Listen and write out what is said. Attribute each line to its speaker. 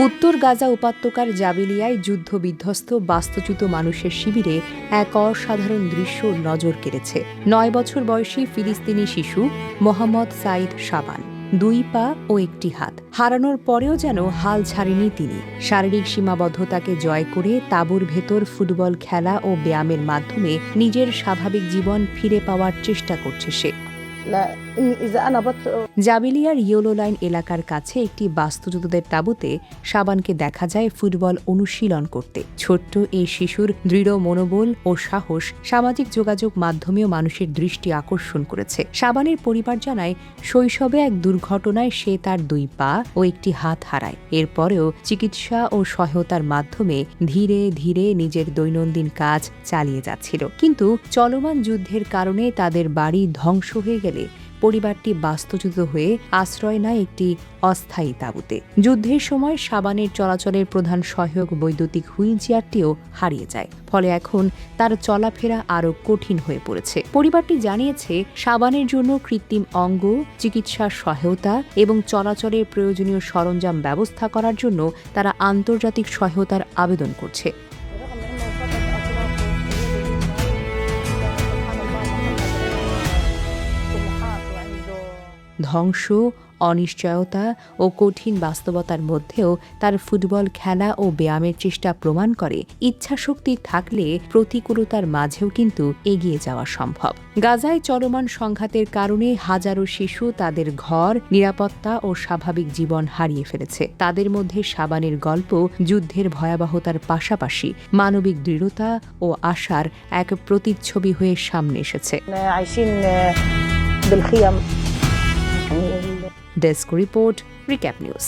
Speaker 1: উত্তর গাজা উপত্যকার জাবিলিয়ায় যুদ্ধবিধ্বস্ত বাস্তুচ্যুত মানুষের শিবিরে এক অসাধারণ দৃশ্য নজর কেড়েছে। ৯ বছর বয়সী ফিলিস্তিনি শিশু মোহাম্মদ সাইদ শাবান, 2 পা ও 1টি হাত হারানোর পরেও যেন হাল ছাড়েনি তিনি। শারীরিক সীমাবদ্ধতাকে জয় করে তাঁবুর ভেতর ফুটবল খেলা ও ব্যায়ামের মাধ্যমে নিজের স্বাভাবিক জীবন ফিরে পাওয়ার চেষ্টা করছে সে। জাবিলিয়ার ইয়েলো লাইন এলাকার কাছে একটি বাস্তুচ্যুতদের তাঁবুতে শাবানকে দেখা যায় ফুটবল অনুশীলন করতে। ছোট্ট এই শিশুর দৃঢ় মনোবল ও সাহস সামাজিক যোগাযোগ মাধ্যমেও মানুষের দৃষ্টি আকর্ষণ করেছে। শাবানের পরিবার জানায়, শৈশবে এক দুর্ঘটনায় সে তার 2 পা ও 1টি হাত হারায়। এরপরেও চিকিৎসা ও সহায়তার মাধ্যমে ধীরে ধীরে নিজের দৈনন্দিন কাজ চালিয়ে যাচ্ছিল। কিন্তু চলমান যুদ্ধের কারণে তাদের বাড়ি ধ্বংস হয়ে গেলে পরিবারটি বাস্তুচ্যুত হয়ে আশ্রয় নেয় একটি অস্থায়ী তাঁবুতে। যুদ্ধের সময় শাবানের চলাচলের প্রধান সহায়ক বৈদ্যুতিক হুইলচেয়ারটিও হারিয়ে যায়। ফলে এখন তার চলাফেরা আরও কঠিন হয়ে পড়েছে। পরিবারটি জানিয়েছে, শাবানের জন্য কৃত্রিম অঙ্গ, চিকিৎসার সহায়তা এবং চলাচলের প্রয়োজনীয় সরঞ্জাম ব্যবস্থা করার জন্য তারা আন্তর্জাতিক সহায়তার আবেদন করছে। ধ্বংস, অনিশ্চয়তা ও কঠিন বাস্তবতার মধ্যেও তার ফুটবল খেলা ও ব্যায়ামের চেষ্টা প্রমাণ করে, ইচ্ছাশক্তি থাকলে প্রতিকূলতার মাঝেও কিন্তু এগিয়ে যাওয়া সম্ভব। গাজায় চলমান সংঘাতের কারণে হাজারো শিশু তাদের ঘর, নিরাপত্তা ও স্বাভাবিক জীবন হারিয়ে ফেলেছে। তাদের মধ্যে শাবানের গল্প যুদ্ধের ভয়াবহতার পাশাপাশি মানবিক দৃঢ়তা ও আশার এক প্রতিচ্ছবি হয়ে সামনে এসেছে। Desk report, recap news.